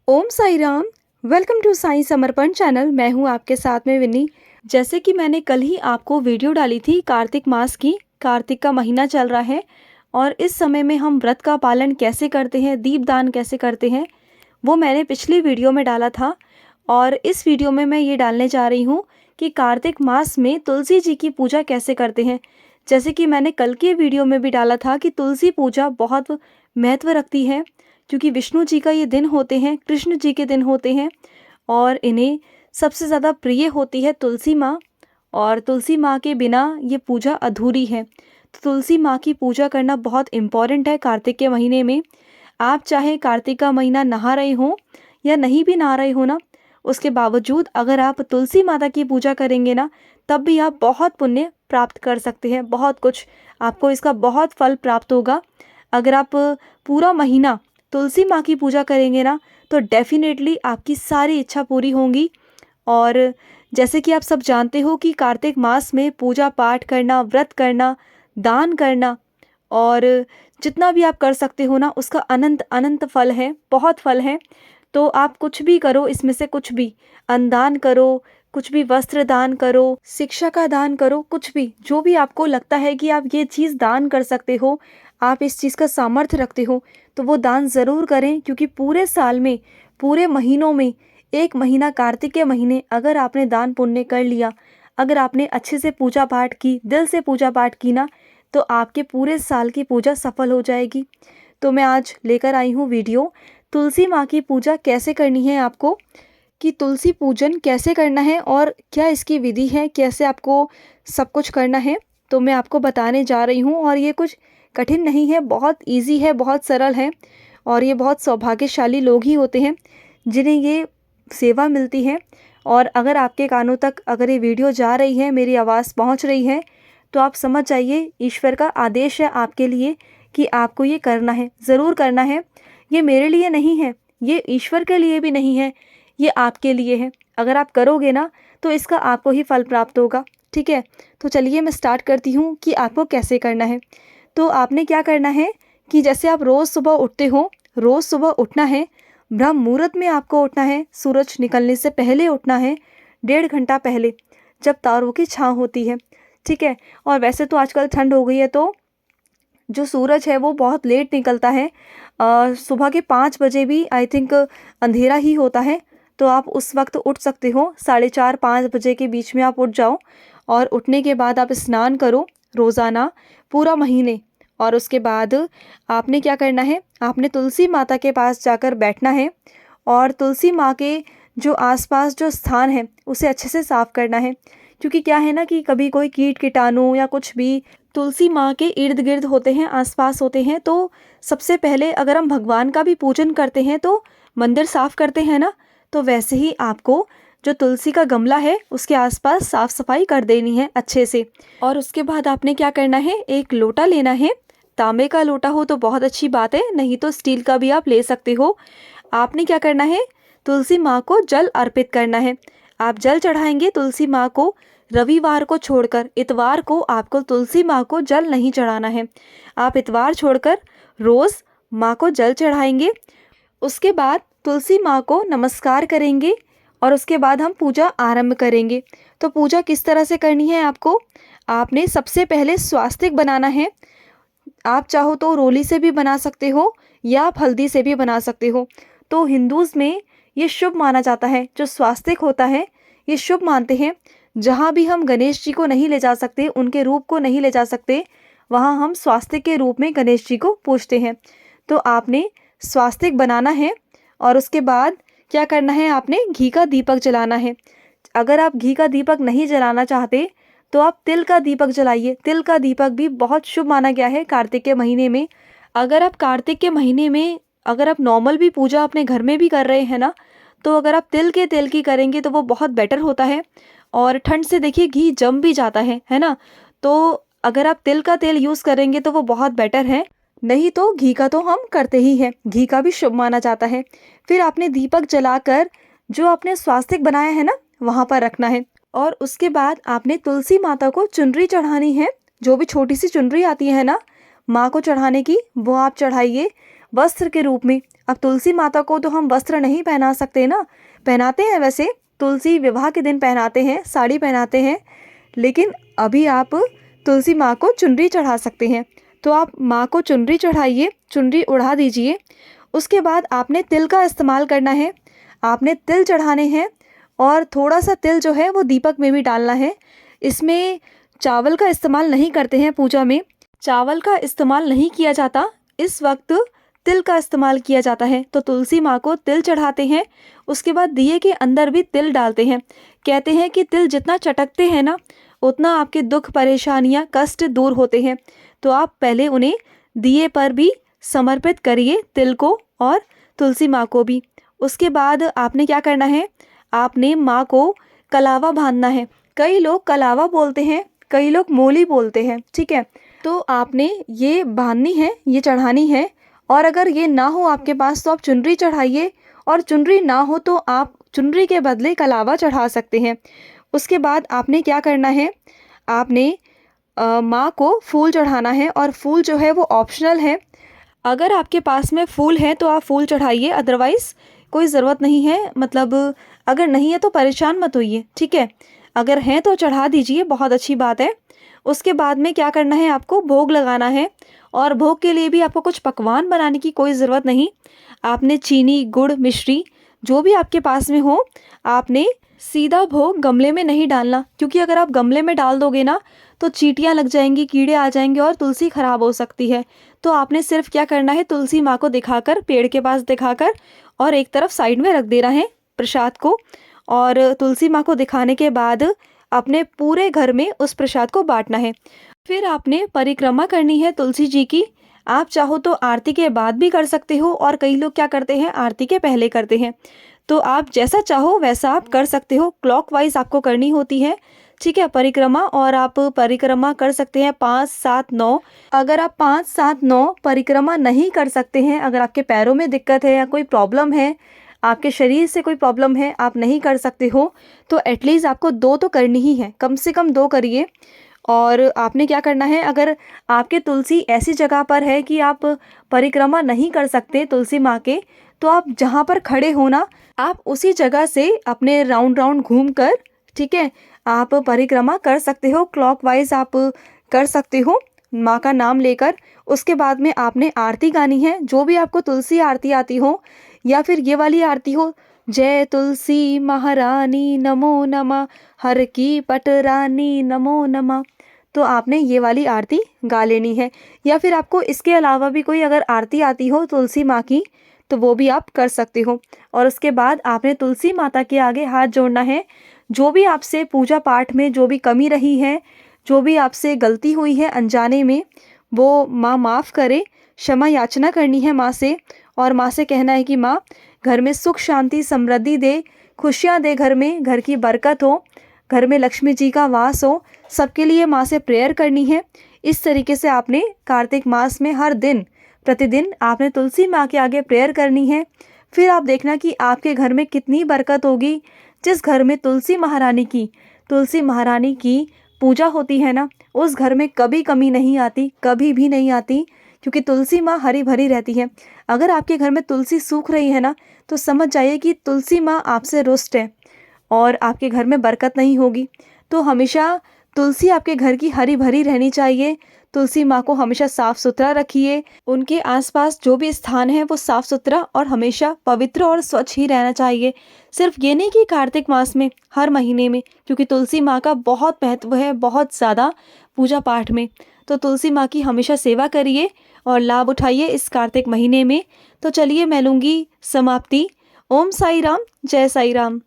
Om Sai Ram. Welcome to Sai Samarpan channel. मैं हूं आपके साथ में विनी। जैसे कि मैंने कल ही आपको वीडियो डाली थी कार्तिक मास की। कार्तिक का महीना चल रहा है और इस समय में हम व्रत का पालन कैसे करते हैं, दीपदान कैसे करते हैं, वो मैंने पिछली वीडियो में डाला था। और इस वीडियो में मैं ये डालने जा रही हूँ कि कार्तिक मास में तुलसी जी की पूजा कैसे करते हैं। जैसे कि मैंने कल के वीडियो में भी डाला था कि तुलसी पूजा बहुत महत्व रखती है, क्योंकि विष्णु जी का ये दिन होते हैं, कृष्ण जी के दिन होते हैं और इन्हें सबसे ज़्यादा प्रिय होती है तुलसी माँ। और तुलसी माँ के बिना ये पूजा अधूरी है। तो तुलसी माँ की पूजा करना बहुत इम्पॉर्टेंट है कार्तिक के महीने में। आप चाहे कार्तिक का महीना नहा रहे हो या नहीं भी नहा रहे हो ना, उसके बावजूद अगर आप तुलसी माता की पूजा करेंगे ना, तब भी आप बहुत पुण्य प्राप्त कर सकते हैं। बहुत कुछ आपको इसका बहुत फल प्राप्त होगा। अगर आप पूरा महीना तुलसी माँ की पूजा करेंगे ना, तो डेफिनेटली आपकी सारी इच्छा पूरी होंगी। और जैसे कि आप सब जानते हो कि कार्तिक मास में पूजा पाठ करना, व्रत करना, दान करना और जितना भी आप कर सकते हो ना, उसका अनंत अनंत फल है, बहुत फल है। तो आप कुछ भी करो, इसमें से कुछ भी अन्नदान करो, कुछ भी वस्त्र दान करो, शिक्षा का दान करो, कुछ भी जो भी आपको लगता है कि आप ये चीज़ दान कर सकते हो, आप इस चीज़ का सामर्थ्य रखते हो, तो वो दान ज़रूर करें। क्योंकि पूरे साल में, पूरे महीनों में, एक महीना कार्तिक के महीने अगर आपने दान पुण्य कर लिया, अगर आपने अच्छे से पूजा पाठ की, दिल से पूजा पाठ की ना, तो आपके पूरे साल की पूजा सफल हो जाएगी। तो मैं आज लेकर आई हूँ वीडियो, तुलसी माँ की पूजा कैसे करनी है आपको, कि तुलसी पूजन कैसे करना है और क्या इसकी विधि है, कैसे आपको सब कुछ करना है। तो मैं आपको बताने जा रही हूँ और ये कुछ कठिन नहीं है, बहुत इजी है, बहुत सरल है। और ये बहुत सौभाग्यशाली लोग ही होते हैं जिन्हें ये सेवा मिलती है। और अगर आपके कानों तक अगर ये वीडियो जा रही है, मेरी आवाज़ पहुँच रही है, तो आप समझ जाइए ईश्वर का आदेश है आपके लिए कि आपको ये करना है, ज़रूर करना है। ये मेरे लिए नहीं है, ये ईश्वर के लिए भी नहीं है, ये आपके लिए है। अगर आप करोगे ना, तो इसका आपको ही फल प्राप्त होगा। ठीक है, तो चलिए मैं स्टार्ट करती हूँ कि आपको कैसे करना है। तो आपने क्या करना है कि जैसे आप रोज़ सुबह उठते हो, रोज़ सुबह उठना है, ब्रह्म मुहूर्त में आपको उठना है, सूरज निकलने से पहले उठना है, 1.5 घंटा पहले, जब तारों की छाँव होती है। ठीक है, और वैसे तो आजकल ठंड हो गई है, तो जो सूरज है वो बहुत लेट निकलता है। सुबह के 5 बजे भी आई थिंक अंधेरा ही होता है। तो आप उस वक्त उठ सकते हो, 4:30-5 बजे के बीच में आप उठ जाओ। और उठने के बाद आप स्नान करो रोज़ाना पूरा महीने। और उसके बाद आपने क्या करना है, आपने तुलसी माता के पास जाकर बैठना है और तुलसी माँ के जो आसपास जो स्थान है उसे अच्छे से साफ़ करना है। क्योंकि क्या है ना कि कभी कोई कीट कीटाणु या कुछ भी तुलसी माँ के इर्द गिर्द होते हैं, आसपास होते हैं। तो सबसे पहले अगर हम भगवान का भी पूजन करते हैं तो मंदिर साफ करते हैं ना, तो वैसे ही आपको जो तुलसी का गमला है उसके आसपास साफ सफाई कर देनी है अच्छे से। और उसके बाद आपने क्या करना है, एक लोटा लेना है। तांबे का लोटा हो तो बहुत अच्छी बात है, नहीं तो स्टील का भी आप ले सकते हो। आपने क्या करना है, तुलसी माँ को जल अर्पित करना है। आप जल चढ़ाएंगे तुलसी माँ को। रविवार को छोड़कर इतवार को आपको तुलसी माँ को जल नहीं चढ़ाना है। आप इतवार छोड़कर रोज़ माँ को जल चढ़ाएंगे। उसके बाद तुलसी माँ को नमस्कार करेंगे और उसके बाद हम पूजा आरंभ करेंगे। तो पूजा किस तरह से करनी है आपको, आपने सबसे पहले स्वास्तिक बनाना है। आप चाहो तो रोली से भी बना सकते हो या आप हल्दी से भी बना सकते हो। तो हिंदूज़ में ये शुभ माना जाता है, जो स्वास्तिक होता है ये शुभ मानते हैं। जहाँ भी हम गणेश जी को नहीं ले जा सकते, उनके रूप को नहीं ले जा सकते, वहाँ हम स्वास्तिक के रूप में गणेश जी को पूजते हैं। तो आपने स्वास्तिक बनाना है और उसके बाद क्या करना है, आपने घी का दीपक जलाना है। अगर आप घी का दीपक नहीं जलाना चाहते तो आप तिल का दीपक जलाइए। तिल का दीपक भी बहुत शुभ माना गया है कार्तिक के महीने में। अगर आप कार्तिक के महीने में अगर आप नॉर्मल भी पूजा अपने घर में भी कर रहे हैं ना, तो अगर आप तिल के तेल की करेंगे तो वो बहुत बेटर होता है। और ठंड से देखिए घी जम भी जाता है ना। तो अगर आप तिल का तेल यूज़ करेंगे तो वो बहुत बेटर है। नहीं तो घी का तो हम करते ही हैं, घी का भी शुभ माना जाता है। फिर आपने दीपक जलाकर जो आपने स्वास्तिक बनाया है ना, वहाँ पर रखना है। और उसके बाद आपने तुलसी माता को चुनरी चढ़ानी है। जो भी छोटी सी चुनरी आती है ना माँ को चढ़ाने की, वो आप चढ़ाइए। वस्त्र के रूप में। अब तुलसी माता को तो हम वस्त्र नहीं पहना सकते ना, पहनाते हैं वैसे, तुलसी विवाह के दिन पहनाते हैं, साड़ी पहनाते हैं, लेकिन अभी आप तुलसी माँ को चुनरी चढ़ा सकते हैं। तो आप माँ को चुनरी चढ़ाइए, चुनरी उड़ा दीजिए। उसके बाद आपने तिल का इस्तेमाल करना है, आपने तिल चढ़ाने हैं और थोड़ा सा तिल जो है वो दीपक में भी डालना है। इसमें चावल का इस्तेमाल नहीं करते हैं पूजा में, चावल का इस्तेमाल नहीं किया जाता, इस वक्त तिल का इस्तेमाल किया जाता है। तो तुलसी माँ को तिल चढ़ाते हैं, उसके बाद दिए के अंदर भी तिल डालते हैं। कहते हैं कि तिल जितना चटकते हैं ना, उतना आपके दुख परेशानियाँ कष्ट दूर होते हैं। तो आप पहले उन्हें दिए पर भी समर्पित करिए, तिल को और तुलसी माँ को भी। उसके बाद आपने क्या करना है, आपने माँ को कलावा बांधना है। कई लोग कलावा बोलते हैं, कई लोग मोली बोलते हैं, ठीक है। तो आपने ये बांधनी है, ये चढ़ानी है। और अगर ये ना हो आपके पास तो आप चुनरी चढ़ाइए, और चुनरी ना हो तो आप चुनरी के बदले कलावा चढ़ा सकते हैं। उसके बाद आपने क्या करना है, आपने माँ को फूल चढ़ाना है, और फूल जो है वो ऑप्शनल है। अगर आपके पास में फूल है तो आप फूल चढ़ाइए, अदरवाइज़ कोई ज़रूरत नहीं है। मतलब अगर नहीं है तो परेशान मत होइए, ठीक है। अगर हैं तो चढ़ा दीजिए, बहुत अच्छी बात है। उसके बाद में क्या करना है, आपको भोग लगाना है, और भोग के लिए भी आपको कुछ पकवान बनाने की कोई ज़रूरत नहीं। आपने चीनी, गुड़, मिश्री जो भी आपके पास में हो, आपने सीधा भोग गमले में नहीं डालना, क्योंकि अगर आप गमले में डाल दोगे ना तो चींटियाँ लग जाएंगी, कीड़े आ जाएंगे और तुलसी खराब हो सकती है। तो आपने सिर्फ क्या करना है, तुलसी माँ को दिखाकर, पेड़ के पास दिखाकर, और एक तरफ साइड में रख देना है प्रसाद को। और तुलसी माँ को दिखाने के बाद अपने पूरे घर में उस प्रसाद को बांटना है। फिर आपने परिक्रमा करनी है तुलसी जी की। आप चाहो तो आरती के बाद भी कर सकते हो, और कई लोग क्या करते हैं, आरती के पहले करते हैं। तो आप जैसा चाहो वैसा आप कर सकते हो, क्लॉकवाइज आपको करनी होती है, ठीक है, परिक्रमा। और आप परिक्रमा कर सकते हैं 5, 7, 9। अगर आप 5, 7, 9 परिक्रमा नहीं कर सकते हैं, अगर आपके पैरों में दिक्कत है या कोई प्रॉब्लम है, आपके शरीर से कोई प्रॉब्लम है, आप नहीं कर सकते हो, तो एटलीस्ट आपको 2 तो करनी ही है, कम से कम 2 करिए। और आपने क्या करना है, अगर आपके तुलसी ऐसी जगह पर है कि आप परिक्रमा नहीं कर सकते तुलसी माँ के, तो आप जहाँ पर खड़े हो ना, आप उसी जगह से अपने राउंड राउंड घूम कर, ठीक है, आप परिक्रमा कर सकते हो, क्लॉकवाइज आप कर सकते हो माँ का नाम लेकर। उसके बाद में आपने आरती गानी है, जो भी आपको तुलसी आरती आती हो, या फिर ये वाली आरती हो, जय तुलसी महारानी नमो नमः, हर की पटरानी नमो नमः, तो आपने ये वाली आरती गा लेनी है। या फिर आपको इसके अलावा भी कोई अगर आरती आती हो तुलसी माँ की, तो वो भी आप कर सकते हो। और उसके बाद आपने तुलसी माता के आगे हाथ जोड़ना है। जो भी आपसे पूजा पाठ में जो भी कमी रही है, जो भी आपसे गलती हुई है अनजाने में, वो माँ माफ़ करे, क्षमा याचना करनी है माँ से। और माँ से कहना है कि माँ, घर में सुख शांति समृद्धि दे, खुशियाँ दे, घर में घर की बरकत हो, घर में लक्ष्मी जी का वास हो, सबके लिए माँ से प्रेयर करनी है। इस तरीके से आपने कार्तिक मास में हर दिन प्रतिदिन आपने तुलसी माँ के आगे प्रेयर करनी है। फिर आप देखना कि आपके घर में कितनी बरकत होगी। जिस घर में तुलसी महारानी की पूजा होती है ना, उस घर में कभी कमी नहीं आती, कभी भी नहीं आती, क्योंकि तुलसी माँ हरी भरी रहती है। अगर आपके घर में तुलसी सूख रही है ना, तो समझ जाइए कि तुलसी माँ आपसे रुष्ट है और आपके घर में बरकत नहीं होगी। तो हमेशा तुलसी आपके घर की हरी भरी रहनी चाहिए। तुलसी माँ को हमेशा साफ सुथरा रखिए, उनके आसपास जो भी स्थान है वो साफ सुथरा और हमेशा पवित्र और स्वच्छ ही रहना चाहिए। सिर्फ ये नहीं कि कार्तिक मास में, हर महीने में, क्योंकि तुलसी माँ का बहुत महत्व है, बहुत ज़्यादा पूजा पाठ में। तो तुलसी माँ की हमेशा सेवा करिए और लाभ उठाइए इस कार्तिक महीने में। तो चलिए मैं लूँगी समाप्ति। ओम साई राम, जय साई राम।